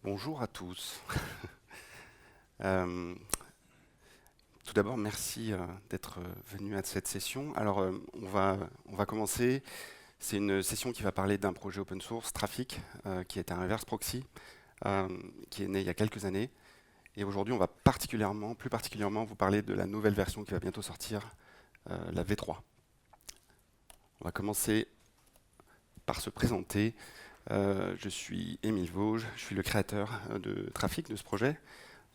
Bonjour à tous. Euh, Tout d'abord, merci d'être venu à cette session. Alors, on va commencer. C'est une session qui va parler d'un projet open source, Trafic, qui est un reverse proxy, euh, qui est né il y a quelques années. Et aujourd'hui, on va plus particulièrement, vous parler de la nouvelle version qui va bientôt sortir, la V3. On va commencer par se présenter. Je suis Émile Vosges, je suis le créateur de Trafic, de ce projet.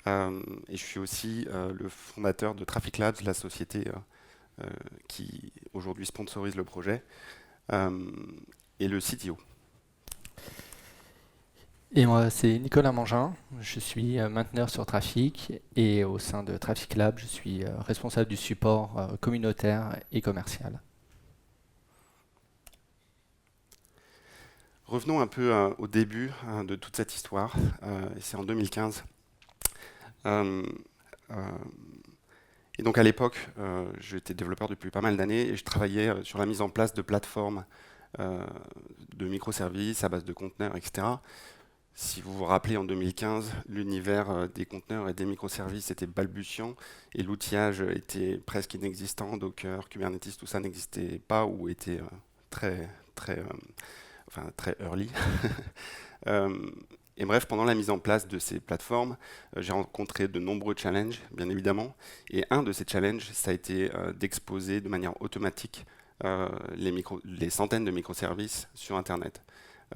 Et je suis aussi le fondateur de Traffic Labs, la société qui aujourd'hui sponsorise le projet, euh, et le CTO. Et moi, c'est Nicolas Mangin. Je suis mainteneur sur Trafic et au sein de Traffic Lab, je suis responsable du support communautaire et commercial. Revenons un peu au début de toute cette histoire. Et c'est en 2015. Euh, euh, et donc à l'époque, j'étais développeur depuis pas mal d'années et je travaillais sur la mise en place de plateformes euh, de microservices à base de conteneurs, etc. Si vous vous rappelez, en 2015, l'univers des conteneurs et des microservices était balbutiant et l'outillage était presque inexistant. Docker, Kubernetes, tout ça n'existait pas ou était très, très, très early. Euh, et bref, pendant la mise en place de ces plateformes, j'ai rencontré de nombreux challenges, bien évidemment. Et un de ces challenges, ça a été d'exposer de manière automatique les centaines de microservices sur Internet.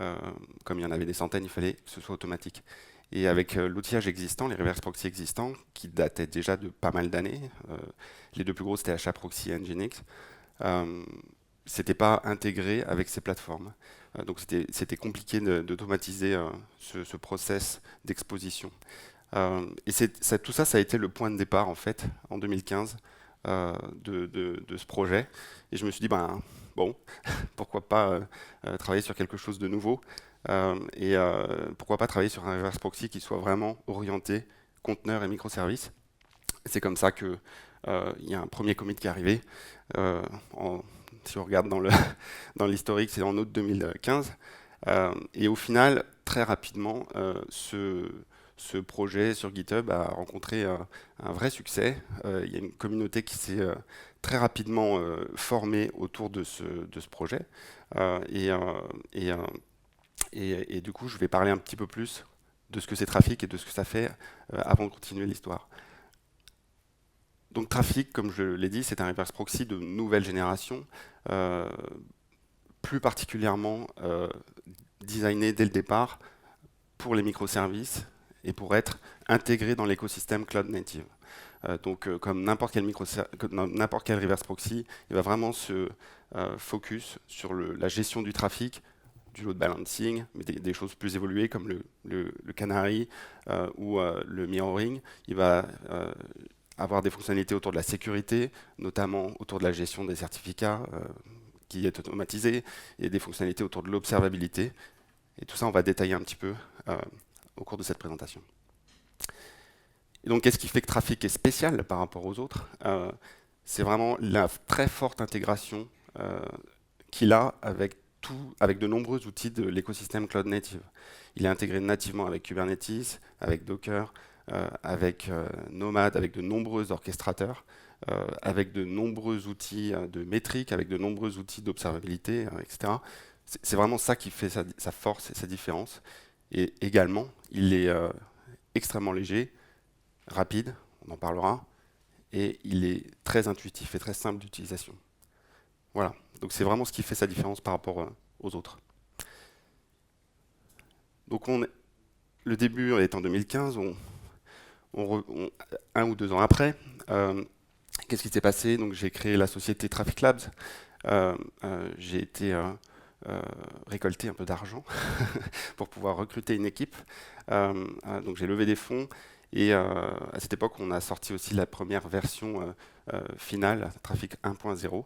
Euh, Comme il y en avait des centaines, il fallait que ce soit automatique. Et avec l'outillage existant, les reverse proxy existants, qui dataient déjà de pas mal d'années, les deux plus gros c'était HAProxy et Nginx, euh, c'était pas intégré avec ces plateformes. Donc c'était compliqué d'automatiser ce process d'exposition. Et tout ça, ça a été le point de départ en fait en 2015 de ce projet. Et je me suis dit, ben bon, pourquoi pas travailler sur quelque chose de nouveau et pourquoi pas travailler sur un reverse proxy qui soit vraiment orienté conteneur et microservices. C'est comme ça que il y a un premier commit qui est arrivé. Euh, en- Si on regarde dans l'historique, c'est en août 2015. Et au final, très rapidement, ce projet sur GitHub a rencontré un vrai succès. Il y a une communauté qui s'est très rapidement formée autour de ce projet. Euh, et, euh, et, euh, et du coup, je vais parler un petit peu plus de ce que c'est Trafic et de ce que ça fait avant de continuer l'histoire. Donc Trafic, comme je l'ai dit, c'est un reverse proxy de nouvelle génération, euh, plus particulièrement designé dès le départ pour les microservices et pour être intégré dans l'écosystème cloud native. Comme n'importe quel reverse proxy, il va vraiment se focus sur la gestion du trafic, du load balancing, mais des choses plus évoluées comme le Canary ou le mirroring. Il va avoir des fonctionnalités autour de la sécurité, notamment autour de la gestion des certificats qui est automatisée, et des fonctionnalités autour de l'observabilité. Et tout ça, on va détailler un petit peu euh, au cours de cette présentation. Et donc, qu'est-ce qui fait que Trafic est spécial par rapport aux autres C'est vraiment la très forte intégration qu'il a avec de nombreux outils de l'écosystème Cloud Native. Il est intégré nativement avec Kubernetes, avec Docker, avec Nomad, avec de nombreux orchestrateurs, avec de nombreux outils de métrique, avec de nombreux outils d'observabilité, etc. C'est vraiment ça qui fait sa force et sa différence. Et également, il est extrêmement léger, rapide, on en parlera, et il est très intuitif et très simple d'utilisation. Voilà, donc c'est vraiment ce qui fait sa différence par rapport aux autres. Donc le début est en 2015, un ou deux ans après. Qu'est-ce qui s'est passé? Donc j'ai créé la société Traffic Labs. J'ai été récolter un peu d'argent pour pouvoir recruter une équipe. Donc j'ai levé des fonds et à cette époque on a sorti aussi la première version finale, Trafic 1.0.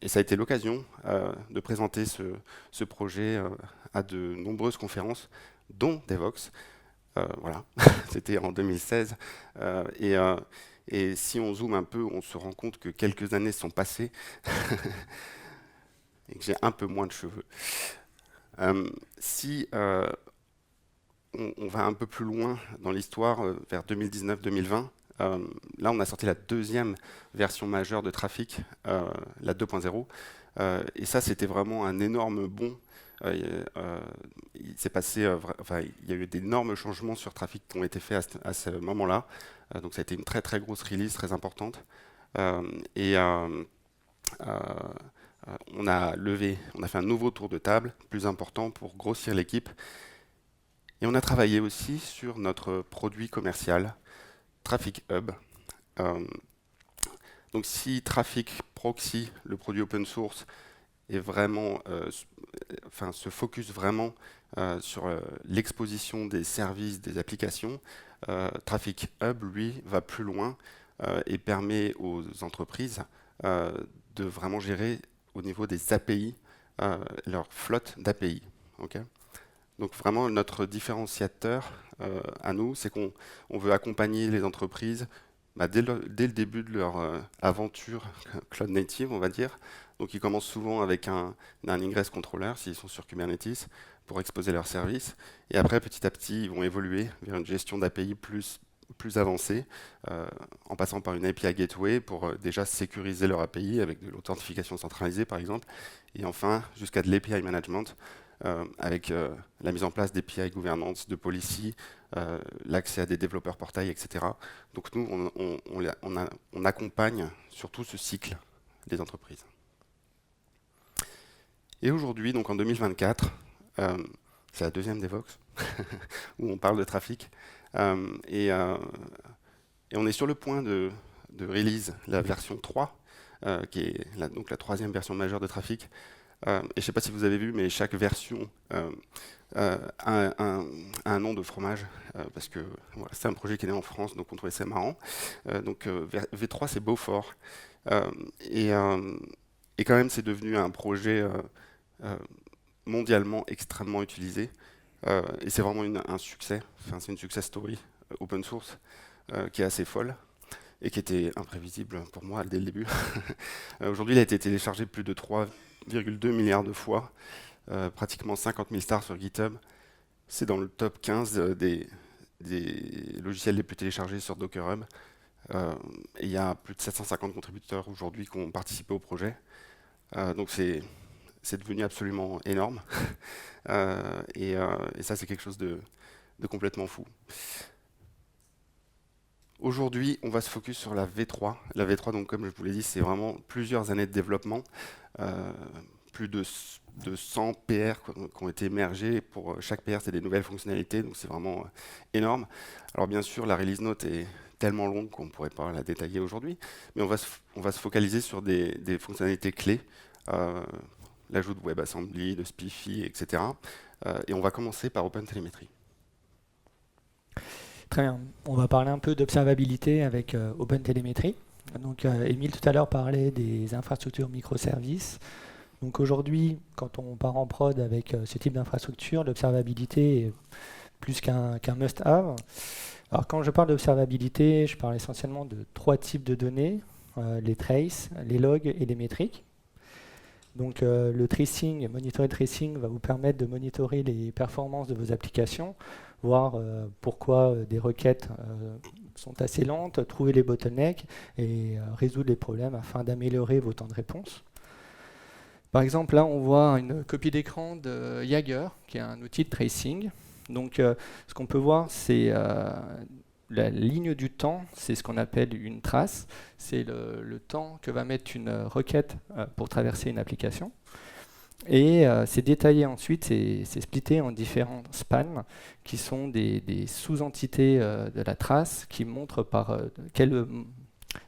Et ça a été l'occasion de présenter ce projet à de nombreuses conférences, dont Devox. Voilà, c'était en 2016. Et si on zoome un peu, on se rend compte que quelques années sont passées et que j'ai un peu moins de cheveux. Si on va un peu plus loin dans l'histoire, vers 2019-2020. Là, on a sorti la deuxième version majeure de Trafic, la 2.0. Et ça, c'était vraiment un énorme bond. Il s'est passé, enfin, il y a eu d'énormes changements sur Trafic qui ont été faits à ce moment-là. Donc ça a été une très très grosse release, très importante. Euh, et on a fait un nouveau tour de table, plus important pour grossir l'équipe. Et on a travaillé aussi sur notre produit commercial, Traffic Hub. Euh, donc si Traffic Proxy, le produit open source, est vraiment, se focus vraiment sur l'exposition des services, des applications, Traffic Hub, lui, va plus loin et permet aux entreprises de vraiment gérer au niveau des API leur flotte d'API. Okay. Donc vraiment, notre différenciateur à nous, c'est qu'on veut accompagner les entreprises dès le début de leur aventure cloud native, on va dire. Donc ils commencent souvent avec un ingress controller, s'ils sont sur Kubernetes, pour exposer leurs services. Et après, petit à petit, ils vont évoluer vers une gestion d'API plus avancée, en passant par une API Gateway pour déjà sécuriser leur API avec de l'authentification centralisée, par exemple. Et enfin, jusqu'à de l'API management, avec la mise en place d'API gouvernance, de policy, l'accès à des développeurs portails, etc. Donc nous, on accompagne sur tout ce cycle des entreprises. Et aujourd'hui, donc en 2024, c'est la deuxième Devoxx, où on parle de trafic, et on est sur le point de release la version 3, qui est donc la troisième version majeure de trafic. Et je ne sais pas si vous avez vu, mais chaque version a un nom de fromage, parce que voilà, c'est un projet qui est né en France, donc on trouvait ça marrant. Donc V3, c'est Beaufort. Et quand même, c'est devenu un projet mondialement extrêmement utilisé. Et c'est vraiment un succès. Enfin, c'est une success story open source qui est assez folle et qui était imprévisible pour moi dès le début. Aujourd'hui, il a été téléchargé plus de 3,2 milliards de fois, pratiquement 50 000 stars sur GitHub. C'est dans le top 15 des logiciels les plus téléchargés sur Docker Hub. Et il y a plus de 750 contributeurs aujourd'hui qui ont participé au projet. Donc c'est devenu absolument énorme. Et ça, c'est quelque chose de complètement fou. Aujourd'hui, on va se focus sur la V3. La V3, donc, comme je vous l'ai dit, c'est vraiment plusieurs années de développement. Plus de 100 PR qui ont été émergés. Pour chaque PR, c'est des nouvelles fonctionnalités, donc c'est vraiment énorme. Alors bien sûr, la release note est tellement longue qu'on ne pourrait pas la détailler aujourd'hui, mais on va se focaliser sur des fonctionnalités clés, l'ajout de WebAssembly, de SPIFFE, etc. Et on va commencer par OpenTelemetry. Très bien. On va parler un peu d'observabilité avec OpenTelemetry. Donc, Émile tout à l'heure parlait des infrastructures microservices. Donc aujourd'hui, quand on part en prod avec ce type d'infrastructure, l'observabilité est plus qu'un must-have. Alors quand je parle d'observabilité, je parle essentiellement de 3 types de données, les traces, les logs et les métriques. Donc le tracing, monitorer le tracing va vous permettre de monitorer les performances de vos applications, voir pourquoi des requêtes sont assez lentes, trouver les bottlenecks et résoudre les problèmes afin d'améliorer vos temps de réponse. Par exemple, là, on voit une copie d'écran de Jaeger, qui est un outil de tracing. Donc, ce qu'on peut voir, c'est la ligne du temps, c'est ce qu'on appelle une trace. C'est le temps que va mettre une requête pour traverser une application. Et c'est détaillé ensuite, c'est splitté en différents spans, qui sont des sous-entités de la trace, qui montrent par quelle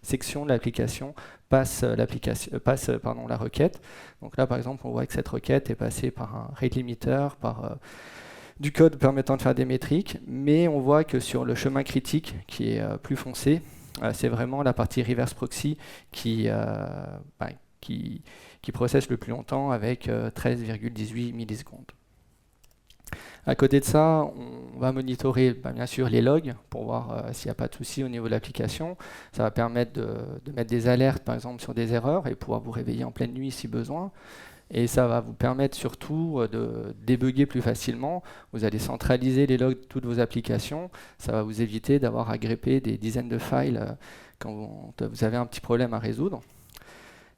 section de l'application passe la requête. Donc là, par exemple, on voit que cette requête est passée par un rate limiter, par du code permettant de faire des métriques, mais on voit que sur le chemin critique, qui est plus foncé, c'est vraiment la partie reverse proxy qui processe le plus longtemps avec 13,18 millisecondes. À côté de ça, on va monitorer bien sûr les logs pour voir s'il n'y a pas de souci au niveau de l'application. Ça va permettre de mettre des alertes par exemple sur des erreurs et pouvoir vous réveiller en pleine nuit si besoin. Et ça va vous permettre surtout de débugger plus facilement. Vous allez centraliser les logs de toutes vos applications. Ça va vous éviter d'avoir à grepper des dizaines de files quand vous avez un petit problème à résoudre.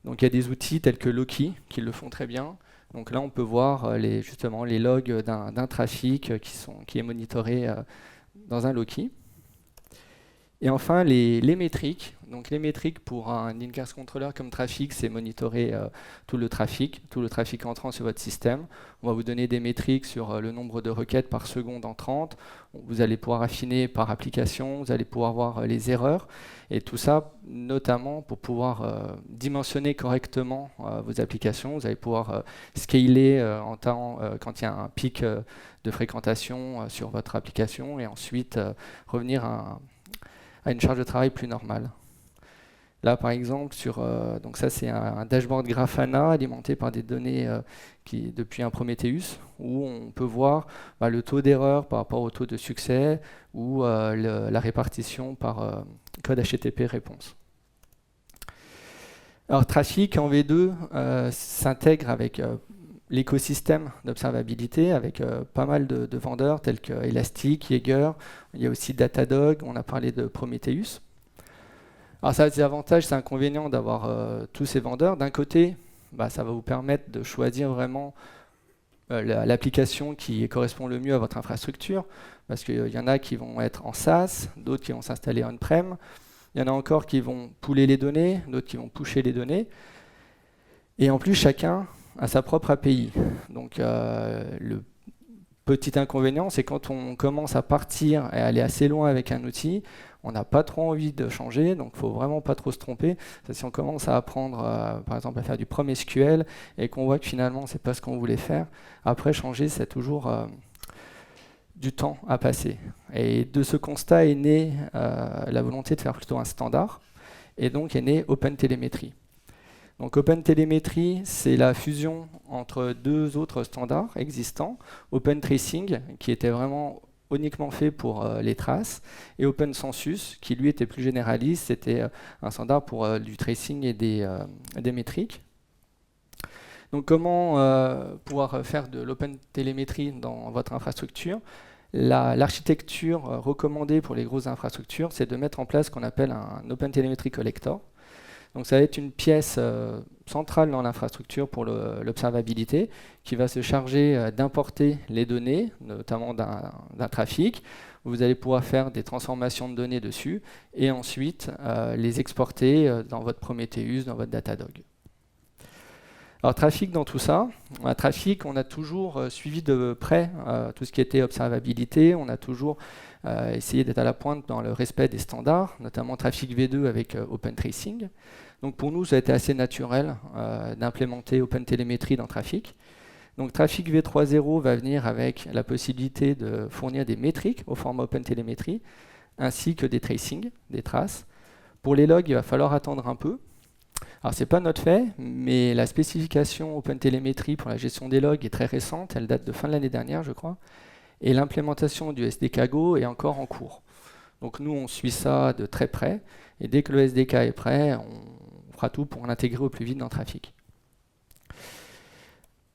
Donc il y a des outils tels que Loki qui le font très bien. Donc là, on peut voir justement les logs d'un trafic qui est monitoré dans un Loki. Et enfin, les métriques. Donc les métriques pour un in-cars controller comme Traefik, c'est monitorer tout le trafic entrant sur votre système. On va vous donner des métriques sur le nombre de requêtes par seconde entrantes. Vous allez pouvoir affiner par application, vous allez pouvoir voir les erreurs. Et tout ça, notamment pour pouvoir dimensionner correctement vos applications. Vous allez pouvoir scaler en temps quand il y a un pic de fréquentation sur votre application et ensuite revenir à une charge de travail plus normale. Là, par exemple, donc ça c'est un dashboard Grafana alimenté par des données depuis un Prometheus, où on peut voir le taux d'erreur par rapport au taux de succès ou la répartition par code HTTP réponse. Alors, Traefik en V2 s'intègre avec l'écosystème d'observabilité avec pas mal de vendeurs tels que Elastic, Jaeger, il y a aussi Datadog, on a parlé de Prometheus. Alors ça a des avantages, c'est inconvénient d'avoir tous ces vendeurs. D'un côté, ça va vous permettre de choisir vraiment l'application qui correspond le mieux à votre infrastructure, parce qu'il y en a qui vont être en SaaS, d'autres qui vont s'installer on-prem, il y en a encore qui vont pooler les données, d'autres qui vont pusher les données. Et en plus, chacun a sa propre API. Donc le petit inconvénient, c'est quand on commence à partir et aller assez loin avec un outil, on n'a pas trop envie de changer, donc il ne faut vraiment pas trop se tromper. Si on commence à apprendre, par exemple, à faire du PromSQL et qu'on voit que finalement, ce n'est pas ce qu'on voulait faire, après changer, c'est toujours du temps à passer. Et de ce constat est née la volonté de faire plutôt un standard, et donc est née OpenTelemetry. Donc OpenTelemetry, c'est la fusion entre deux autres standards existants, OpenTracing, qui était vraiment uniquement fait pour les traces, et OpenCensus, qui lui était plus généraliste, c'était un standard pour du tracing et des métriques. Donc comment pouvoir faire de l'OpenTelemetry dans votre infrastructure? L'architecture recommandée pour les grosses infrastructures, c'est de mettre en place ce qu'on appelle un OpenTelemetry Collector. Donc ça va être une pièce centrale dans l'infrastructure pour l'observabilité qui va se charger d'importer les données, notamment d'un trafic. Vous allez pouvoir faire des transformations de données dessus et ensuite les exporter dans votre Prometheus, dans votre Datadog. Alors Traefik dans tout ça, à Traefik on a toujours suivi de près tout ce qui était observabilité, on a toujours essayé d'être à la pointe dans le respect des standards, notamment Traefik V2 avec OpenTracing. Donc pour nous ça a été assez naturel d'implémenter OpenTelemetry dans Traefik. Donc Traefik V3.0 va venir avec la possibilité de fournir des métriques au format OpenTelemetry, ainsi que des tracing, des traces. Pour les logs, il va falloir attendre un peu. Alors c'est pas notre fait, mais la spécification OpenTelemetry pour la gestion des logs est très récente, elle date de fin de l'année dernière je crois, et l'implémentation du SDK Go est encore en cours. Donc nous on suit ça de très près, et dès que le SDK est prêt, on fera tout pour l'intégrer au plus vite dans Traefik.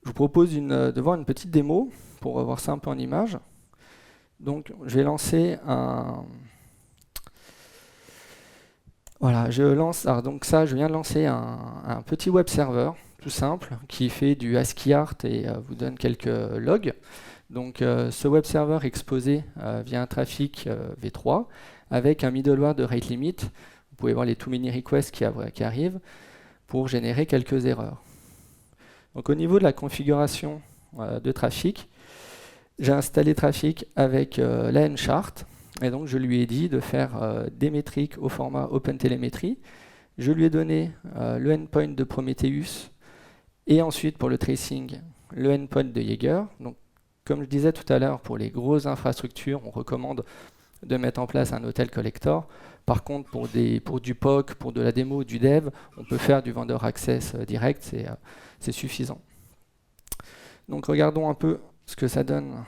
Je vous propose de voir une petite démo pour voir ça un peu en image. Donc je vais lancer un... Voilà, je viens de lancer un petit web server tout simple qui fait du ASCII art et vous donne quelques logs. Donc ce web server est exposé via un Traefik V3 avec un middleware de rate limit. Vous pouvez voir les too many requests qui arrivent pour générer quelques erreurs. Donc au niveau de la configuration de Traefik, j'ai installé Traefik avec la nchart. Et donc je lui ai dit de faire des métriques au format OpenTelemetry. Je lui ai donné le endpoint de Prometheus et ensuite pour le tracing, le endpoint de Jaeger. Donc comme je disais tout à l'heure, pour les grosses infrastructures, on recommande de mettre en place un hotel collector. Par contre, pour du POC, pour de la démo, du dev, on peut faire du vendor access direct, c'est suffisant. Donc regardons un peu ce que ça donne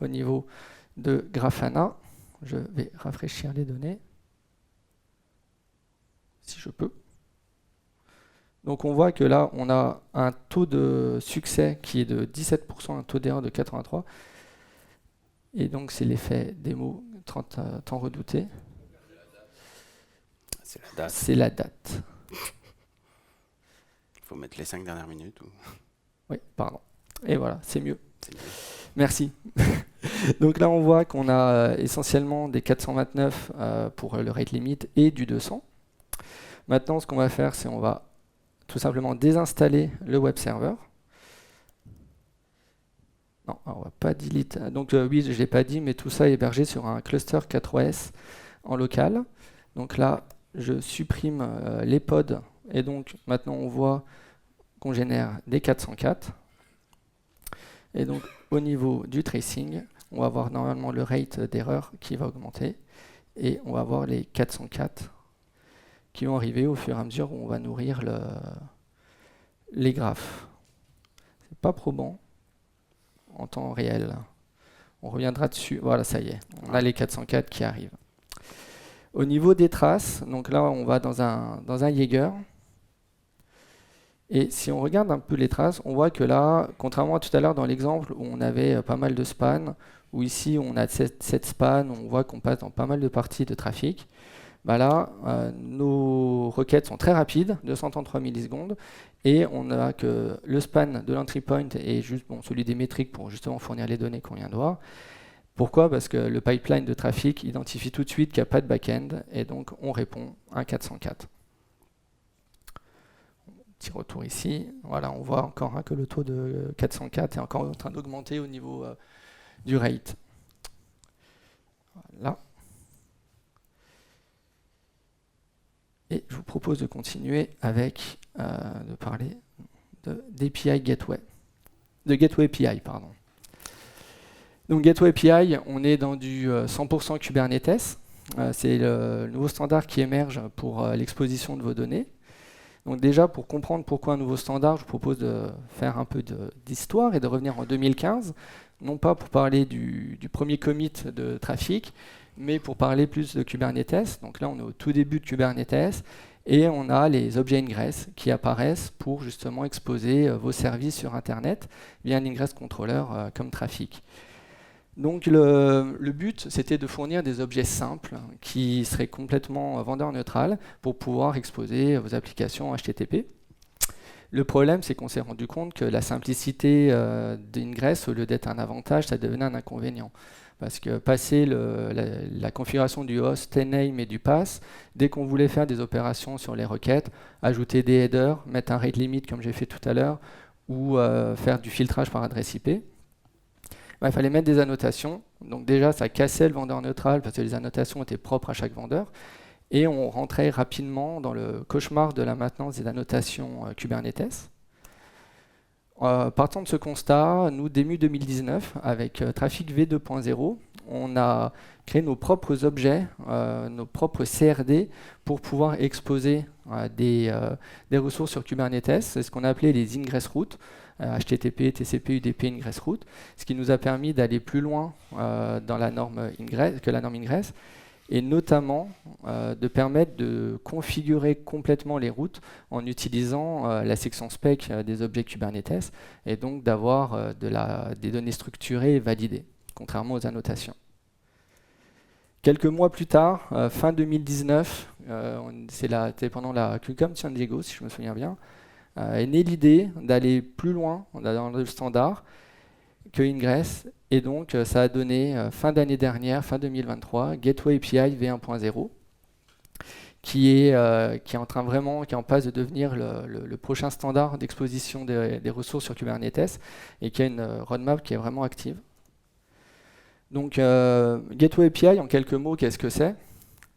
au niveau de Grafana. Je vais rafraîchir les données, si je peux. Donc on voit que là, on a un taux de succès qui est de 17%, un taux d'erreur de 83%. Et donc c'est l'effet démo tant redouté. C'est la date. C'est la date. Il faut mettre les 5 dernières minutes. Ou... Oui, pardon. Et voilà, c'est mieux. C'est mieux. Merci. Donc là, on voit qu'on a essentiellement des 429 pour le rate limit et du 200. Maintenant, ce qu'on va faire, c'est on va tout simplement désinstaller le web server. Non, on va pas delete. Donc oui, je ne l'ai pas dit, mais tout ça est hébergé sur un cluster 4OS en local. Donc là, je supprime les pods et donc maintenant on voit qu'on génère des 404. Et donc au niveau du tracing, on va avoir normalement le rate d'erreur qui va augmenter et on va avoir les 404 qui vont arriver au fur et à mesure où on va nourrir les graphes. C'est pas probant en temps réel. On reviendra dessus. Voilà, ça y est. On a les 404 qui arrivent. Au niveau des traces, donc là, on va dans un Jaeger. Et si on regarde un peu les traces, on voit que là, contrairement à tout à l'heure dans l'exemple où on avait pas mal de spans, où ici on a 7 spans, on voit qu'on passe dans pas mal de parties de trafic. Bah là, nos requêtes sont très rapides, 233 millisecondes, et on a que le span de l'entry point est juste celui des métriques pour justement fournir les données qu'on vient de voir. Pourquoi? Parce que le pipeline de trafic identifie tout de suite qu'il n'y a pas de back-end, et donc on répond à 404. Petit retour ici, voilà, on voit encore que le taux de 404 est encore en train d'augmenter au niveau du rate. Voilà. Et je vous propose de continuer avec, de parler d'API Gateway. De Gateway API, pardon. Donc Gateway API, on est dans du 100% Kubernetes. C'est le nouveau standard qui émerge pour l'exposition de vos données. Donc déjà, pour comprendre pourquoi un nouveau standard, je vous propose de faire un peu d'histoire et de revenir en 2015, non pas pour parler du premier commit de trafic, mais pour parler plus de Kubernetes. Donc là, on est au tout début de Kubernetes et on a les objets ingress qui apparaissent pour justement exposer vos services sur Internet via un ingress controller comme trafic. Donc le but, c'était de fournir des objets simples qui seraient complètement vendeur neutral pour pouvoir exposer vos applications HTTP. Le problème, c'est qu'on s'est rendu compte que la simplicité d'Ingress, au lieu d'être un avantage, ça devenait un inconvénient. Parce que passer la configuration du host, name et du pass, dès qu'on voulait faire des opérations sur les requêtes, ajouter des headers, mettre un rate limit comme j'ai fait tout à l'heure, ou faire du filtrage par adresse IP, il fallait mettre des annotations. Donc déjà, ça cassait le vendeur neutral parce que les annotations étaient propres à chaque vendeur. Et on rentrait rapidement dans le cauchemar de la maintenance des annotations Kubernetes. Partant de ce constat, nous, début 2019, avec Trafic V2.0, on a créé nos propres objets, nos propres CRD, pour pouvoir exposer des ressources sur Kubernetes. C'est ce qu'on a appelé les ingress routes, HTTP, TCP, UDP, ingress route, ce qui nous a permis d'aller plus loin dans la norme ingress, que la norme ingress, et notamment de permettre de configurer complètement les routes en utilisant la section spec des objets Kubernetes et donc d'avoir des données structurées et validées, contrairement aux annotations. Quelques mois plus tard, fin 2019, c'était pendant la QCOM San Diego, si je me souviens bien, est née l'idée d'aller plus loin dans le standard que Ingress. Et donc, ça a donné, fin d'année dernière, fin 2023, Gateway API V1.0, qui est en passe de devenir le prochain standard d'exposition des ressources sur Kubernetes et qui a une roadmap qui est vraiment active. Donc, Gateway API, en quelques mots, qu'est-ce que c'est?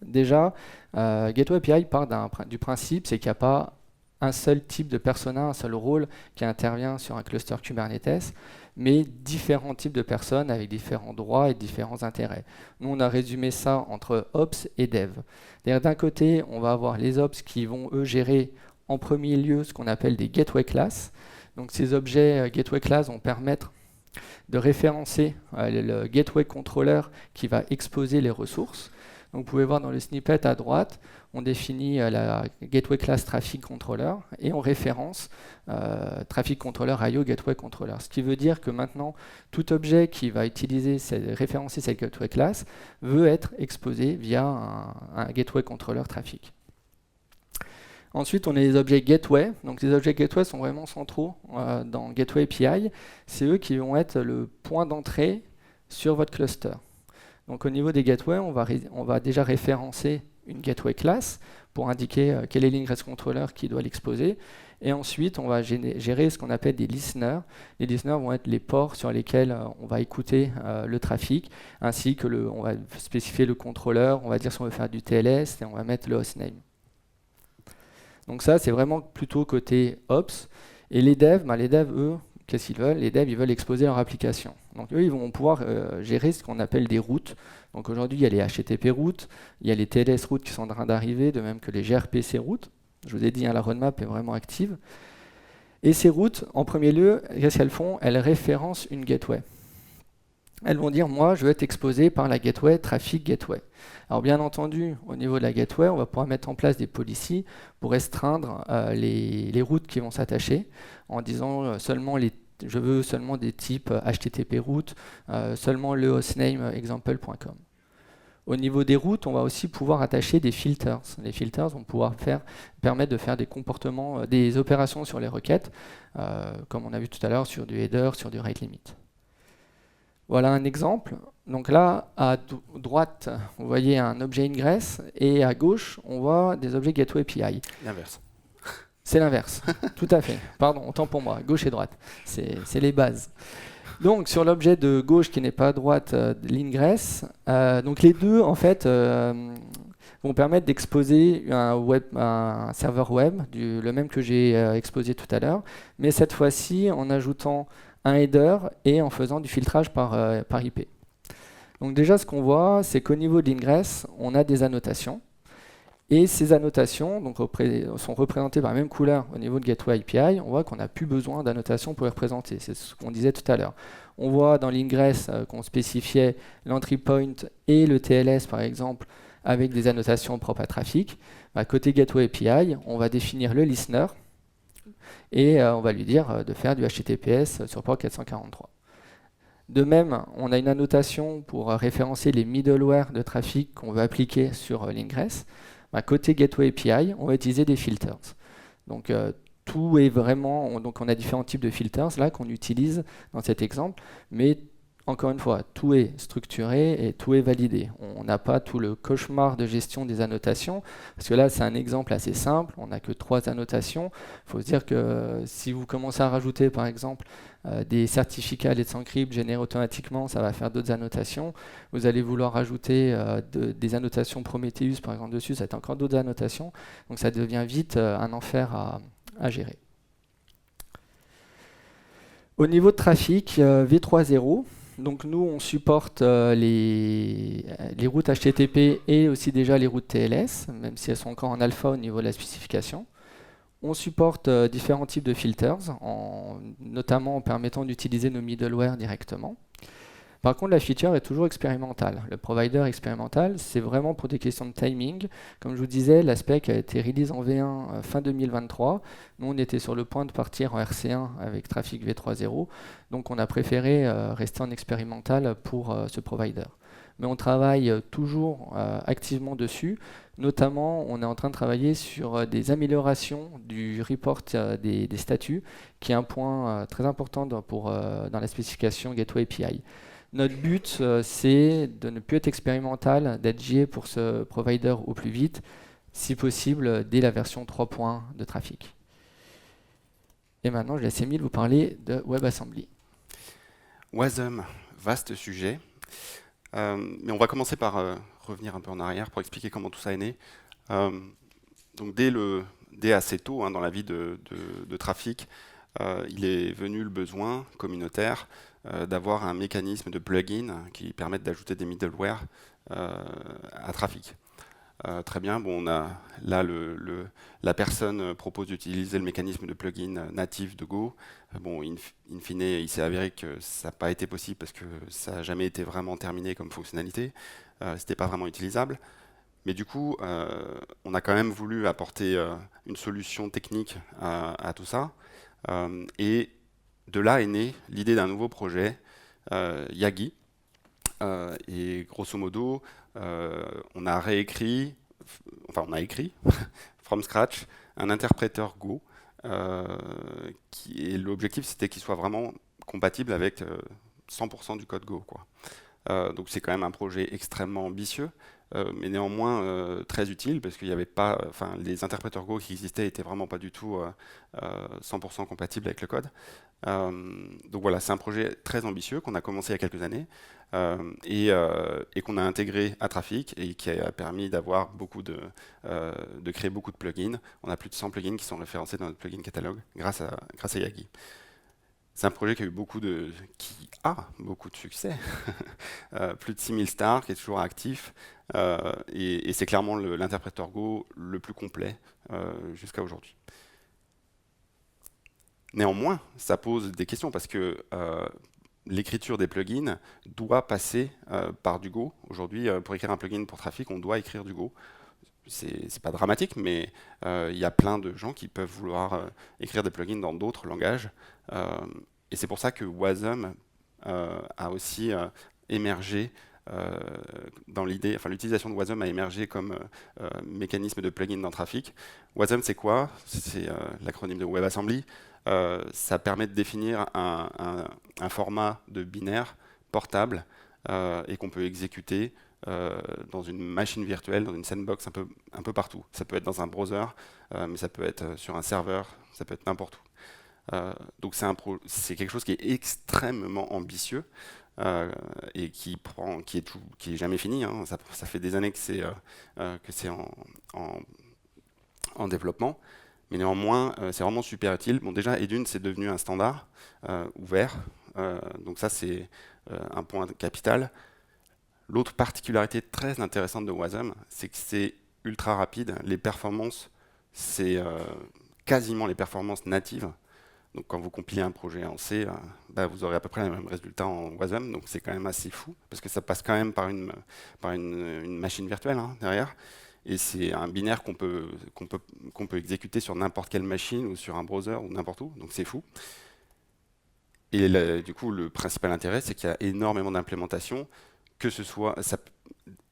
Déjà, Gateway API part du principe, c'est qu'il n'y a pas un seul type de persona, un seul rôle qui intervient sur un cluster Kubernetes, mais différents types de personnes avec différents droits et différents intérêts. Nous, on a résumé ça entre Ops et Dev. D'un côté, on va avoir les Ops qui vont, eux, gérer en premier lieu ce qu'on appelle des Gateway Class. Donc, ces objets Gateway Class vont permettre de référencer le gateway controller qui va exposer les ressources. Donc vous pouvez voir dans le snippet à droite, on définit la gateway class traffic controller et on référence traffic controller IO gateway controller. Ce qui veut dire que maintenant, tout objet qui va référencer cette gateway class veut être exposé via un gateway controller traffic. Ensuite, on a les objets gateway. Donc les objets gateway sont vraiment centraux dans Gateway API. C'est eux qui vont être le point d'entrée sur votre cluster. Donc au niveau des gateways, on va déjà référencer une gateway class pour indiquer quel est l'ingress controller qui doit l'exposer. Et ensuite, on va gérer ce qu'on appelle des listeners. Les listeners vont être les ports sur lesquels on va écouter le trafic, ainsi que on va spécifier le contrôleur, on va dire si on veut faire du TLS, et on va mettre le hostname. Donc ça, c'est vraiment plutôt côté Ops. Et les devs, eux, qu'est-ce qu'ils veulent? Les devs, ils veulent exposer leur application. Donc eux, ils vont pouvoir gérer ce qu'on appelle des routes. Donc aujourd'hui, il y a les HTTP routes, il y a les TLS routes qui sont en train d'arriver, de même que les gRPC routes. Je vous ai dit, la roadmap est vraiment active. Et ces routes, en premier lieu, qu'est-ce qu'elles font? Elles référencent une gateway. Elles vont dire, moi, je veux être exposé par la gateway traffic gateway. Alors bien entendu, au niveau de la gateway, on va pouvoir mettre en place des policies pour restreindre les routes qui vont s'attacher, en disant je veux seulement des types HTTP routes, seulement le hostname example.com. Au niveau des routes, on va aussi pouvoir attacher des filters. Les filters vont pouvoir permettre de faire des comportements, des opérations sur les requêtes, comme on a vu tout à l'heure sur du header, sur du rate limit. Voilà un exemple. Donc là, à droite, vous voyez un objet ingress, et à gauche, on voit des objets gateway API. L'inverse. C'est l'inverse, tout à fait. Pardon, autant pour moi, gauche et droite. C'est les bases. Donc sur l'objet de gauche qui n'est pas à droite, l'ingress, donc les deux, en fait, vont permettre d'exposer un serveur web, le même que j'ai exposé tout à l'heure, mais cette fois-ci en ajoutant un header et en faisant du filtrage par IP. Donc déjà, ce qu'on voit, c'est qu'au niveau de l'ingress, on a des annotations. Et ces annotations sont représentées par la même couleur au niveau de Gateway API. On voit qu'on n'a plus besoin d'annotations pour les représenter. C'est ce qu'on disait tout à l'heure. On voit dans l'ingress qu'on spécifiait l'entry point et le TLS, par exemple, avec des annotations propres à trafic. Côté Gateway API, on va définir le listener et on va lui dire de faire du HTTPS sur port 443. De même, on a une annotation pour référencer les middleware de trafic qu'on veut appliquer sur l'ingress. Côté Gateway API, on va utiliser des filters. Donc tout est vraiment, donc on a différents types de filters là qu'on utilise dans cet exemple, mais encore une fois, tout est structuré et tout est validé. On n'a pas tout le cauchemar de gestion des annotations, parce que là c'est un exemple assez simple, on n'a que 3 annotations. Il faut se dire que si vous commencez à rajouter par exemple des certificats Let's Encrypt générés automatiquement, ça va faire d'autres annotations. Vous allez vouloir rajouter des annotations Prometheus par exemple dessus, ça va être encore d'autres annotations. Donc ça devient vite un enfer à gérer. Au niveau de trafic, V3.0, donc nous on supporte les routes HTTP et aussi déjà les routes TLS, même si elles sont encore en alpha au niveau de la spécification. On supporte différents types de filters, notamment en permettant d'utiliser nos middleware directement. Par contre, la feature est toujours expérimentale. Le provider expérimental, c'est vraiment pour des questions de timing. Comme je vous disais, la spec a été release en V1 fin 2023. Nous, on était sur le point de partir en RC1 avec Trafic V3.0. Donc, on a préféré rester en expérimental pour ce provider. Mais on travaille toujours activement dessus. Notamment, on est en train de travailler sur des améliorations du report des statuts, qui est un point très important dans la spécification Gateway API. Notre but, c'est de ne plus être expérimental, d'être GA pour ce provider au plus vite, si possible dès la version 3.1 de Trafic. Et maintenant, je laisse Émile vous parler de WebAssembly. Wasm, vaste sujet. Mais on va commencer par revenir un peu en arrière pour expliquer comment tout ça est né. Donc dès assez tôt dans la vie de Trafic, il est venu le besoin communautaire d'avoir un mécanisme de plugin qui permette d'ajouter des middleware à Trafic. Très bien. Bon, là, la personne propose d'utiliser le mécanisme de plugin natif de Go. Bon, in fine, il s'est avéré que ça n'a pas été possible parce que ça n'a jamais été vraiment terminé comme fonctionnalité. C'était pas vraiment utilisable. Mais du coup, on a quand même voulu apporter une solution technique à tout ça. Et de là est née l'idée d'un nouveau projet, Yagi. Et grosso modo, on a réécrit, enfin on a écrit, from scratch, un interpréteur Go. Et l'objectif, c'était qu'il soit vraiment compatible avec 100% du code Go, quoi. Donc c'est quand même un projet extrêmement ambitieux, mais néanmoins très utile parce qu'il n'y avait pas, enfin les interpréteurs Go qui existaient étaient vraiment pas du tout 100% compatibles avec le code. Donc voilà, c'est un projet très ambitieux qu'on a commencé il y a quelques années et qu'on a intégré à Trafic et qui a permis d'avoir de créer beaucoup de plugins. On a plus de 100 plugins qui sont référencés dans notre plugin catalogue grâce à Yagi. C'est un projet qui a beaucoup de succès. Plus de 6000 stars, qui est toujours actif. Et c'est clairement l'interpréteur Go le plus complet jusqu'à aujourd'hui. Néanmoins, ça pose des questions parce que l'écriture des plugins doit passer par du Go. Aujourd'hui, pour écrire un plugin pour Trafic, on doit écrire du Go. C'est pas dramatique, mais il y a plein de gens qui peuvent vouloir écrire des plugins dans d'autres langages. Et c'est pour ça que Wasm a aussi émergé dans l'idée, enfin l'utilisation de Wasm a émergé comme mécanisme de plugin dans Trafic. Wasm, c'est quoi? C'est l'acronyme de WebAssembly. Ça permet de définir un format de binaire portable et qu'on peut exécuter dans une machine virtuelle, dans une sandbox un peu partout. Ça peut être dans un browser, mais ça peut être sur un serveur, ça peut être n'importe où. Donc c'est quelque chose qui est extrêmement ambitieux et qui est jamais fini, hein. Ça fait des années que c'est en développement. Mais néanmoins, c'est vraiment super utile. Bon, déjà, Edune, c'est devenu un standard ouvert. Donc ça, c'est un point capital. L'autre particularité très intéressante de Wasm, c'est que c'est ultra rapide. Les performances, c'est quasiment les performances natives. Donc quand vous compilez un projet en C, vous aurez à peu près les mêmes résultats en Wasm. Donc c'est quand même assez fou, parce que ça passe quand même par une machine virtuelle derrière. Et c'est un binaire qu'on peut exécuter sur n'importe quelle machine ou sur un browser ou n'importe où. Donc c'est fou. Et du coup, le principal intérêt, c'est qu'il y a énormément d'implémentations, que ce soit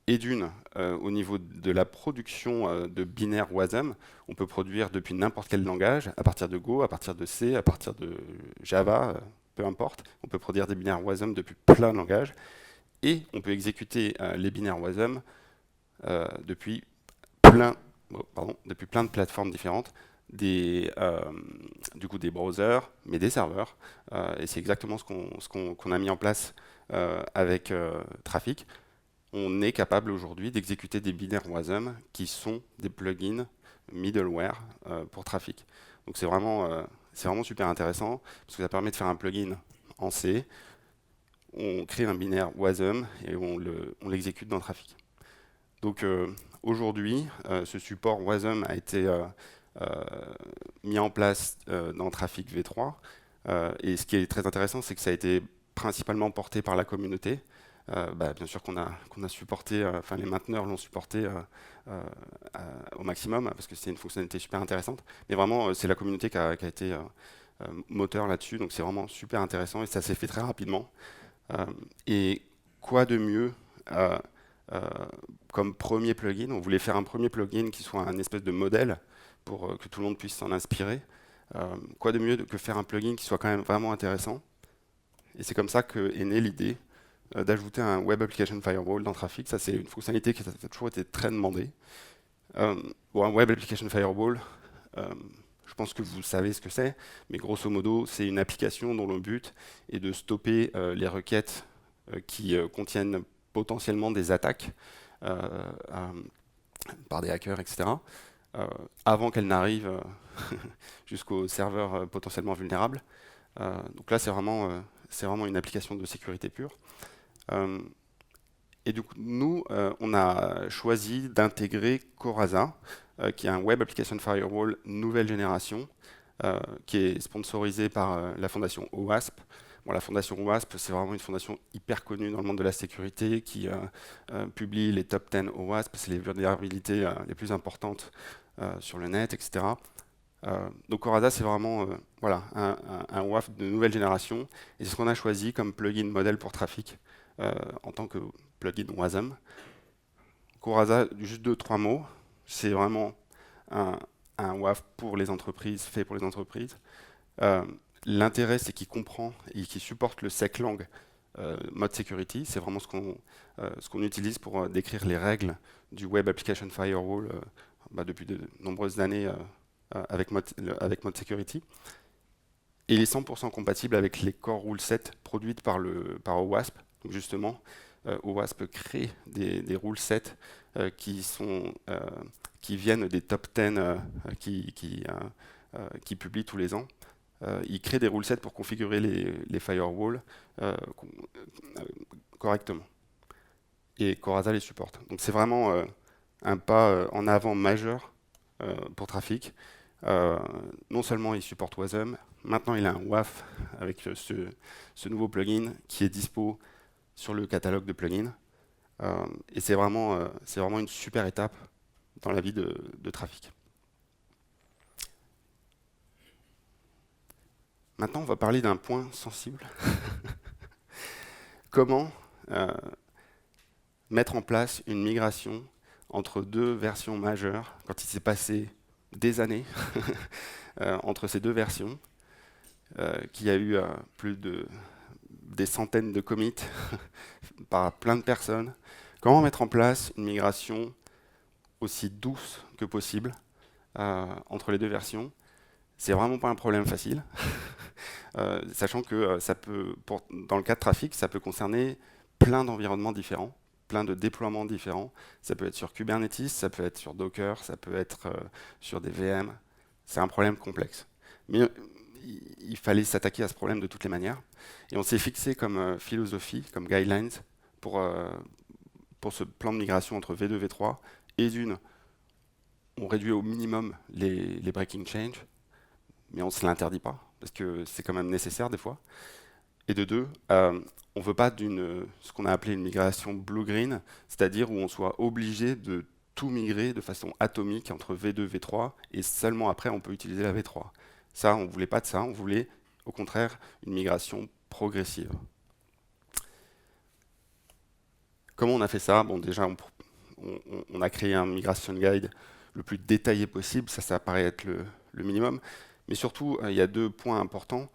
au niveau de la production de binaire Wasm, on peut produire depuis n'importe quel langage, à partir de Go, à partir de C, à partir de Java, peu importe. On peut produire des binaires Wasm depuis plein de langages. Et on peut exécuter les binaires Wasm depuis plein de plateformes différentes, du coup des browsers, mais des serveurs. Et c'est exactement ce qu'on a mis en place avec Trafic. On est capable aujourd'hui d'exécuter des binaires Wasm qui sont des plugins middleware pour Trafic. Donc c'est vraiment super intéressant parce que ça permet de faire un plugin en C. On crée un binaire Wasm et on l'exécute dans Trafic. Donc aujourd'hui, ce support Wasm a été mis en place dans Trafic V3. Et ce qui est très intéressant, c'est que ça a été principalement porté par la communauté. Bien sûr qu'on a supporté, enfin les mainteneurs l'ont supporté au maximum parce que c'est une fonctionnalité super intéressante. Mais vraiment, c'est la communauté qui a été moteur là-dessus. Donc c'est vraiment super intéressant et ça s'est fait très rapidement. Et quoi de mieux comme premier plugin? On voulait faire un premier plugin qui soit un espèce de modèle pour que tout le monde puisse s'en inspirer. Quoi de mieux que faire un plugin qui soit quand même vraiment intéressant? Et c'est comme ça qu'est née l'idée d'ajouter un Web Application Firewall dans Trafic. Ça, c'est une fonctionnalité qui a toujours été très demandée. Un Web Application Firewall, je pense que vous savez ce que c'est, mais grosso modo, c'est une application dont le but est de stopper les requêtes qui contiennent potentiellement des attaques par des hackers, etc., avant qu'elles n'arrivent jusqu'au serveur potentiellement vulnérable. Donc là, c'est vraiment une application de sécurité pure. Et du coup, nous, on a choisi d'intégrer Coraza, qui est un Web Application Firewall nouvelle génération, qui est sponsorisé par la fondation OWASP. Bon, la fondation OWASP, c'est vraiment une fondation hyper connue dans le monde de la sécurité, qui publie les top 10 OWASP, c'est les vulnérabilités les plus importantes sur le net, etc. Donc Coraza, c'est vraiment voilà, un WAF de nouvelle génération, et c'est ce qu'on a choisi comme plugin modèle pour trafic en tant que plugin WASM. Coraza, juste 2-3 mots, c'est vraiment un WAF pour les entreprises, fait pour les entreprises. L'intérêt, c'est qu'il comprend et qu'il supporte le SecLang mode security. C'est vraiment ce qu'on utilise pour décrire les règles du Web Application Firewall depuis de nombreuses années avec mode security. Et il est 100% compatible avec les core rule sets produites par OWASP. Donc justement, OWASP crée des rule sets qui viennent des top 10 qui publient tous les ans. Il crée des rule sets pour configurer les firewalls correctement. Et Coraza les supporte. Donc c'est vraiment un pas en avant majeur pour trafic. Non seulement il supporte WASM, maintenant il a un WAF avec ce nouveau plugin qui est dispo sur le catalogue de plugins. Et c'est vraiment une super étape dans la vie de trafic. Maintenant, on va parler d'un point sensible. Comment mettre en place une migration entre deux versions majeures quand il s'est passé des années entre ces deux versions, qu'il y a eu des centaines de commits par plein de personnes. Comment mettre en place une migration aussi douce que possible entre les deux versions? C'est vraiment pas un problème facile, sachant que dans le cas de trafic, ça peut concerner plein d'environnements différents, plein de déploiements différents. Ça peut être sur Kubernetes, ça peut être sur Docker, ça peut être sur des VM. C'est un problème complexe. Mais il fallait s'attaquer à ce problème de toutes les manières. Et on s'est fixé comme philosophie, comme guidelines, pour ce plan de migration entre V2 et V3. Et d'une, on réduit au minimum les breaking change, mais on ne se l'interdit pas, parce que c'est quand même nécessaire des fois. Et de deux, on ne veut pas ce qu'on a appelé une migration blue-green, c'est-à-dire où on soit obligé de tout migrer de façon atomique entre V2 et V3, et seulement après on peut utiliser la V3. Ça, on ne voulait pas de ça, on voulait au contraire une migration progressive. Comment on a fait ça? Bon, déjà, on a créé un migration guide le plus détaillé possible, ça paraît être le minimum. Mais surtout, il y a 2 points importants.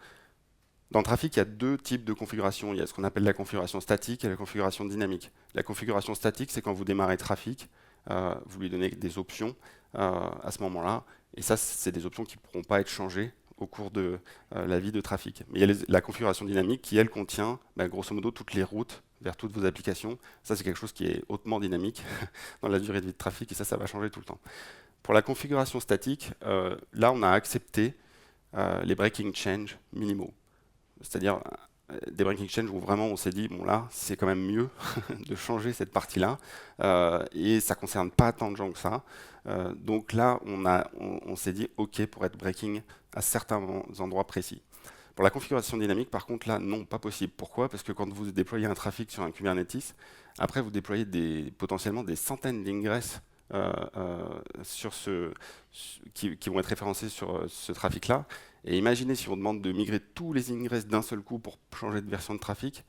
Dans le trafic, il y a 2 types de configuration. Il y a ce qu'on appelle la configuration statique et la configuration dynamique. La configuration statique, c'est quand vous démarrez trafic, vous lui donnez des options à ce moment-là. Et ça, c'est des options qui ne pourront pas être changées au cours de la vie de trafic. Mais il y a la configuration dynamique qui, elle, contient grosso modo toutes les routes vers toutes vos applications. Ça, c'est quelque chose qui est hautement dynamique dans la durée de vie de trafic, et ça va changer tout le temps. Pour la configuration statique, là, on a accepté les breaking change minimaux. C'est-à-dire des breaking change où vraiment on s'est dit, bon là, c'est quand même mieux de changer cette partie-là, et ça ne concerne pas tant de gens que ça. Donc là, on s'est dit, OK pour être breaking à certains endroits précis. Pour la configuration dynamique, par contre, là, non, pas possible. Pourquoi? Parce que quand vous déployez un trafic sur un Kubernetes, après, vous déployez potentiellement des centaines d'ingresses qui vont être référencés sur ce trafic-là. Et imaginez si on demande de migrer tous les ingresses d'un seul coup pour changer de version de trafic.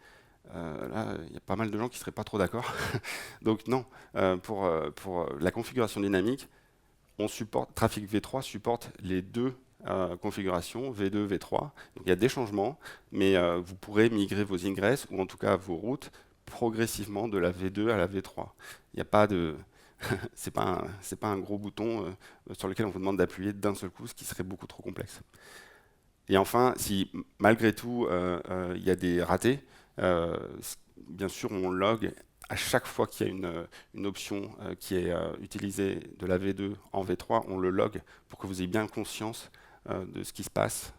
Là, il y a pas mal de gens qui ne seraient pas trop d'accord. Donc non, pour la configuration dynamique, Trafic V3 supporte les 2 configurations, V2, V3. Donc il y a des changements, mais vous pourrez migrer vos ingresses, ou en tout cas vos routes, progressivement de la V2 à la V3. Il n'y a pas de... c'est pas un gros bouton sur lequel on vous demande d'appuyer d'un seul coup, ce qui serait beaucoup trop complexe. Et enfin, si malgré tout il y a des ratés, bien sûr on log à chaque fois qu'il y a une option qui est utilisée de la V2 en V3, on le log pour que vous ayez bien conscience de ce qui se passe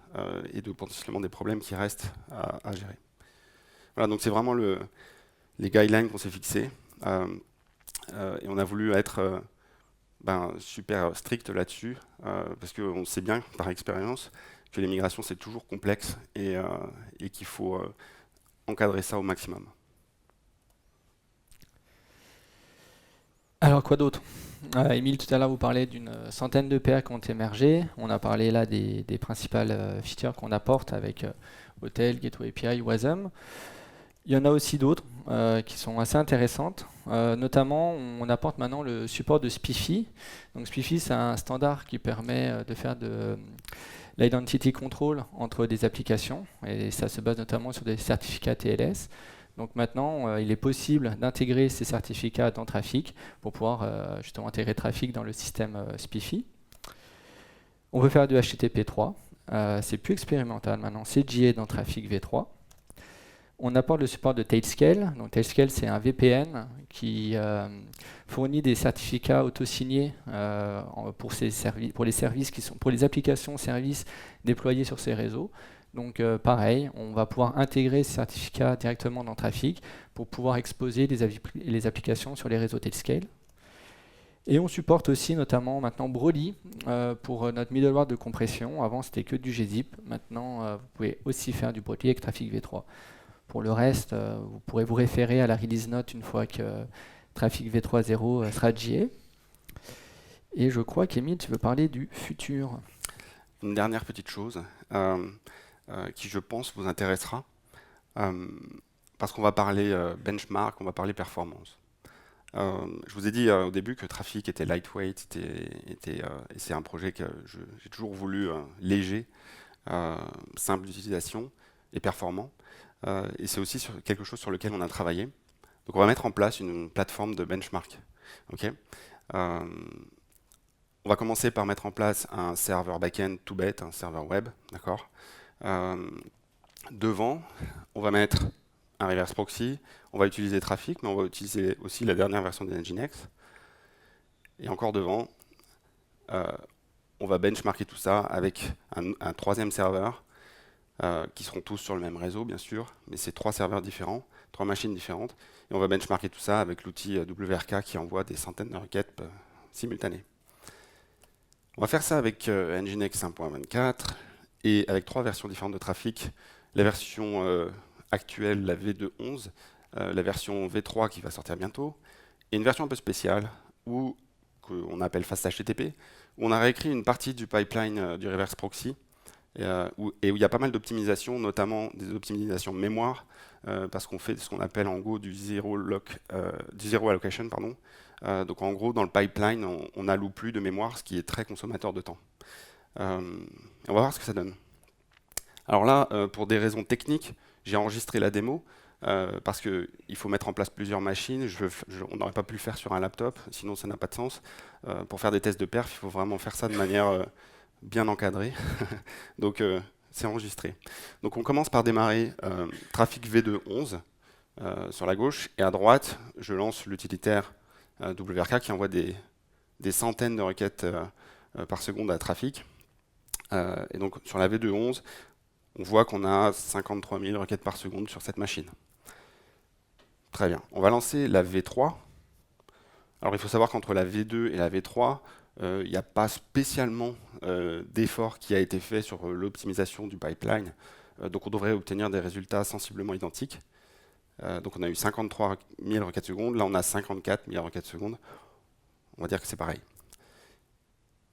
et de potentiellement des problèmes qui restent à gérer. Voilà, donc c'est vraiment les guidelines qu'on s'est fixés. Et on a voulu être super strict là-dessus, parce qu'on sait bien par expérience que les migrations c'est toujours complexe et qu'il faut encadrer ça au maximum. Alors quoi d'autre? Émile, tout à l'heure, vous parlez d'une centaine de PR qui ont émergé. On a parlé là des principales features qu'on apporte avec Hotel, Gateway API, Wasm. Il y en a aussi d'autres qui sont assez intéressantes. Notamment, on apporte maintenant le support de SPIFFE. Donc SPIFFE, c'est un standard qui permet de faire de l'identity control entre des applications. Et ça se base notamment sur des certificats TLS. Donc maintenant, il est possible d'intégrer ces certificats dans Trafic pour pouvoir justement intégrer Trafic dans le système SPIFFE. On peut faire du HTTP3. C'est plus expérimental maintenant, c'est JA dans Trafic v3. On apporte le support de Tailscale. Donc Tailscale, c'est un VPN qui fournit des certificats autosignés pour les services pour les applications services déployées sur ces réseaux. Donc pareil, on va pouvoir intégrer ces certificats directement dans Trafic pour pouvoir exposer les applications sur les réseaux Tailscale. Et on supporte aussi notamment maintenant Broly pour notre middleware de compression. Avant c'était que du gzip, maintenant vous pouvez aussi faire du Broly avec Trafic v3. Pour le reste, vous pourrez vous référer à la release note une fois que Trafic v3.0 sera GA. Et je crois qu'Émile, tu veux parler du futur. Une dernière petite chose qui, je pense, vous intéressera, parce qu'on va parler benchmark, on va parler performance. Je vous ai dit au début que Trafic était lightweight, et c'est un projet que j'ai toujours voulu léger, simple d'utilisation et performant. Et c'est aussi quelque chose sur lequel on a travaillé. Donc on va mettre en place une plateforme de benchmark. Okay, on va commencer par mettre en place un serveur back-end tout bête, un serveur web, d'accord. Devant, on va mettre un reverse proxy, on va utiliser Trafic, mais on va utiliser aussi la dernière version de Nginx. Et encore devant, on va benchmarker tout ça avec un troisième serveur, qui seront tous sur le même réseau, bien sûr, mais c'est 3 serveurs différents, 3 machines différentes, et on va benchmarker tout ça avec l'outil WRK qui envoie des centaines de requêtes simultanées. On va faire ça avec Nginx 1.24 et avec 3 versions différentes de Trafic. La version actuelle, la V2.11, la version V3 qui va sortir bientôt, et une version un peu spéciale qu'on appelle FastHTTP, où on a réécrit une partie du pipeline du reverse proxy, où il y a pas mal d'optimisations, notamment des optimisations mémoire, parce qu'on fait ce qu'on appelle en Go du zero allocation. Donc en gros, dans le pipeline, on n'alloue plus de mémoire, ce qui est très consommateur de temps. On va voir ce que ça donne. Alors là, pour des raisons techniques, j'ai enregistré la démo, parce qu'il faut mettre en place plusieurs machines. On n'aurait pas pu le faire sur un laptop, sinon ça n'a pas de sens. Pour faire des tests de perf, il faut vraiment faire ça de manière bien encadré, donc c'est enregistré. Donc on commence par démarrer Trafic V2.11 sur la gauche, et à droite, je lance l'utilitaire WRK qui envoie des centaines de requêtes par seconde à Trafic. Et donc sur la V2.11, on voit qu'on a 53 000 requêtes par seconde sur cette machine. Très bien. On va lancer la V3. Alors il faut savoir qu'entre la V2 et la V3, il n'y a pas spécialement d'effort qui a été fait sur l'optimisation du pipeline. Donc on devrait obtenir des résultats sensiblement identiques. Donc on a eu 53 000 requêtes secondes, là on a 54 000 requêtes secondes. On va dire que c'est pareil.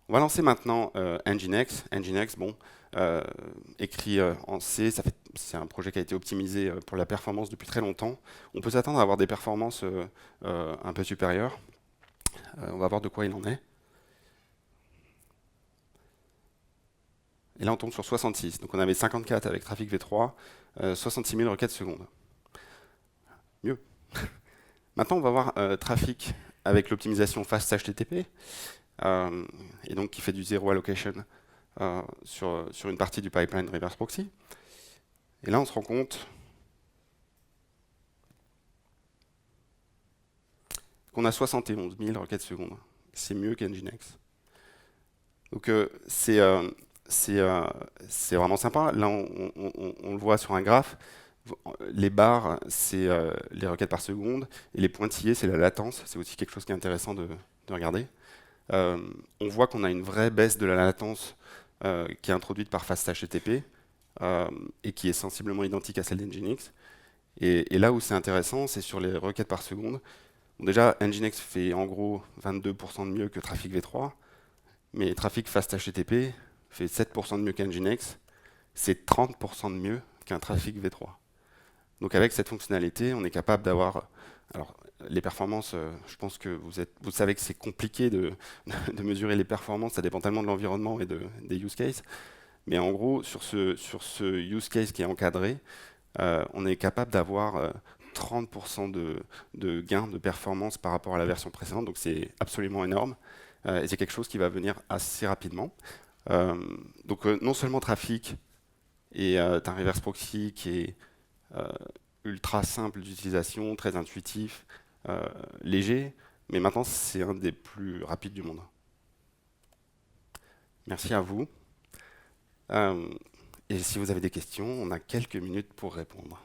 On va lancer maintenant Nginx. Nginx, bon, écrit en C, c'est un projet qui a été optimisé pour la performance depuis très longtemps. On peut s'attendre à avoir des performances un peu supérieures. On va voir de quoi il en est. Et là, on tombe sur 66. Donc on avait 54 avec Trafic v3, 66 000 requêtes secondes. Mieux. Maintenant, on va voir Trafic avec l'optimisation FastHTTP, et donc qui fait du zero allocation sur une partie du pipeline reverse proxy. Et là, on se rend compte qu'on a 71 000 requêtes secondes. C'est mieux qu'Nginx. Donc c'est vraiment sympa. Là, on le voit sur un graphe. Les barres, c'est les requêtes par seconde, et les pointillés, c'est la latence. C'est aussi quelque chose qui est intéressant de regarder. On voit qu'on a une vraie baisse de la latence qui est introduite par FastHTTP et qui est sensiblement identique à celle d'Nginx. Et là où c'est intéressant, c'est sur les requêtes par seconde. Bon, déjà, Nginx fait en gros 22% de mieux que Trafic V3, mais Trafic FastHTTP fait 7% de mieux qu'Nginx. C'est 30% de mieux qu'un Trafic V3. Donc avec cette fonctionnalité, on est capable d'avoir... Alors, les performances, je pense que vous savez que c'est compliqué de mesurer les performances, ça dépend tellement de l'environnement et des use cases. Mais en gros, sur ce use case qui est encadré, on est capable d'avoir 30% de gain de performance par rapport à la version précédente. Donc c'est absolument énorme. Et c'est quelque chose qui va venir assez rapidement. Donc non seulement Trafic est un reverse proxy qui est ultra simple d'utilisation, très intuitif, léger, mais maintenant c'est un des plus rapides du monde. Merci à vous. Et si vous avez des questions, on a quelques minutes pour répondre.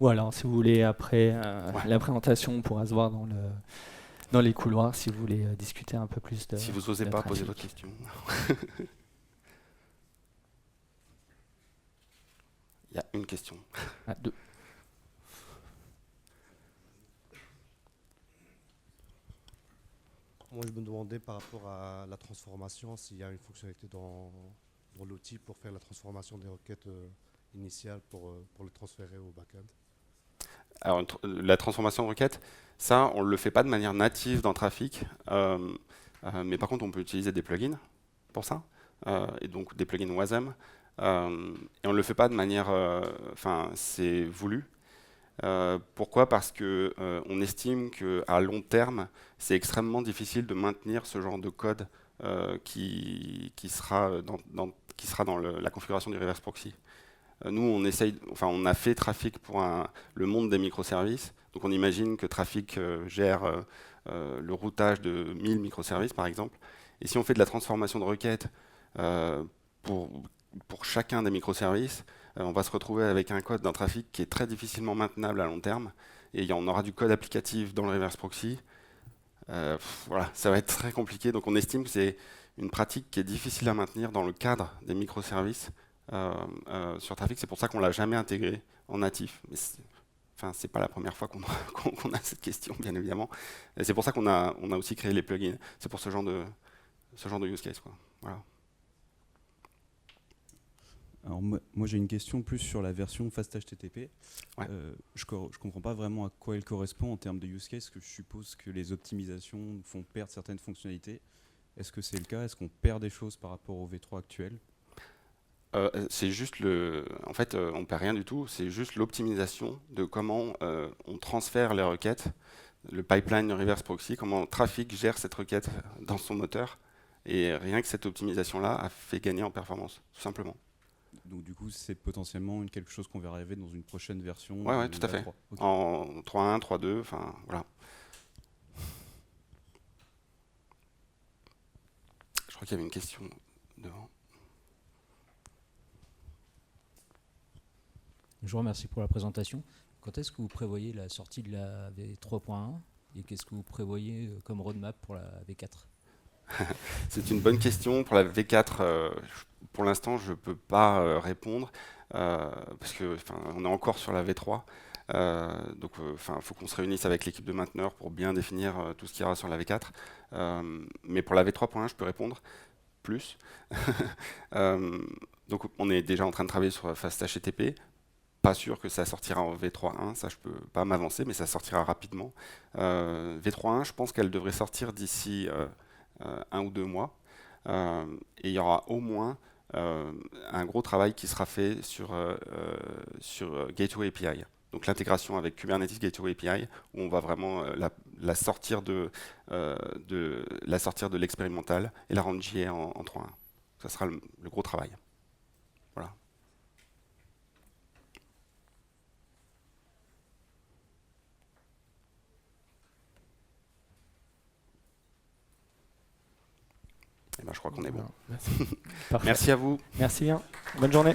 Ou alors, si vous voulez, après Ouais. la présentation, on pourra se voir dans les couloirs si vous voulez discuter un peu plus de. Si vous n'osez de pas poser trafic. votre question. Il y a une question. Ah, deux. Moi, je me demandais par rapport à la transformation, s'il y a une fonctionnalité dans l'outil pour faire la transformation des requêtes initiales pour les transférer au backend. Alors, la transformation de requête, ça, on ne le fait pas de manière native dans Trafic, mais par contre, on peut utiliser des plugins pour ça, et donc des plugins WASM, et on ne le fait pas de manière... Enfin, c'est voulu. Pourquoi? Parce que on estime qu'à long terme, c'est extrêmement difficile de maintenir ce genre de code qui sera dans la configuration du reverse proxy. Nous, on a fait Trafic pour le monde des microservices. Donc, on imagine que Trafic gère le routage de 1000 microservices, par exemple. Et si on fait de la transformation de requêtes pour, pour chacun des microservices, on va se retrouver avec un code d'un trafic qui est très difficilement maintenable à long terme. Et on aura du code applicatif dans le reverse proxy. Voilà, ça va être très compliqué. Donc, on estime que c'est une pratique qui est difficile à maintenir dans le cadre des microservices. Sur Trafic, c'est pour ça qu'on ne l'a jamais intégré en natif. Mais c'est pas la première fois qu'on a cette question, bien évidemment. Et c'est pour ça qu'on a aussi créé les plugins. C'est pour ce genre de use case, quoi. Voilà. Alors moi j'ai une question plus sur la version FastHTTP. Ouais. Je comprends pas vraiment à quoi elle correspond en termes de use case, que je suppose que les optimisations font perdre certaines fonctionnalités. Est-ce que c'est le cas? Est-ce qu'on perd des choses par rapport au V3 actuel? C'est juste en fait, on perd rien du tout. C'est juste l'optimisation de comment on transfère les requêtes, le pipeline reverse proxy, comment Trafic gère cette requête dans son moteur. Et rien que cette optimisation-là a fait gagner en performance, tout simplement. Donc du coup c'est potentiellement quelque chose qu'on verra arriver dans une prochaine version. Ouais, tout à fait. Okay. En 3.1, 3.2, enfin voilà. Je crois qu'il y avait une question devant. Je vous remercie pour la présentation. Quand est-ce que vous prévoyez la sortie de la V3.1 et qu'est-ce que vous prévoyez comme roadmap pour la V4? C'est une bonne question. Pour la V4, pour l'instant, je ne peux pas répondre parce qu'on est encore sur la V3. Donc, il faut qu'on se réunisse avec l'équipe de mainteneurs pour bien définir tout ce qu'il y aura sur la V4. Mais pour la V3.1, je peux répondre plus. Donc, on est déjà en train de travailler sur FastHTTP. Pas sûr que ça sortira en V3.1, ça je peux pas m'avancer, mais ça sortira rapidement. V3.1, je pense qu'elle devrait sortir d'ici 1 ou 2 mois. Et il y aura au moins un gros travail qui sera fait sur Gateway API. Donc l'intégration avec Kubernetes Gateway API, où on va vraiment la sortir de l'expérimental et la rendre JA en 3.1. Ça sera le gros travail. Voilà. Eh ben, je crois qu'on est bon. Voilà. Parfait. Merci à vous. Merci bien. Bonne journée.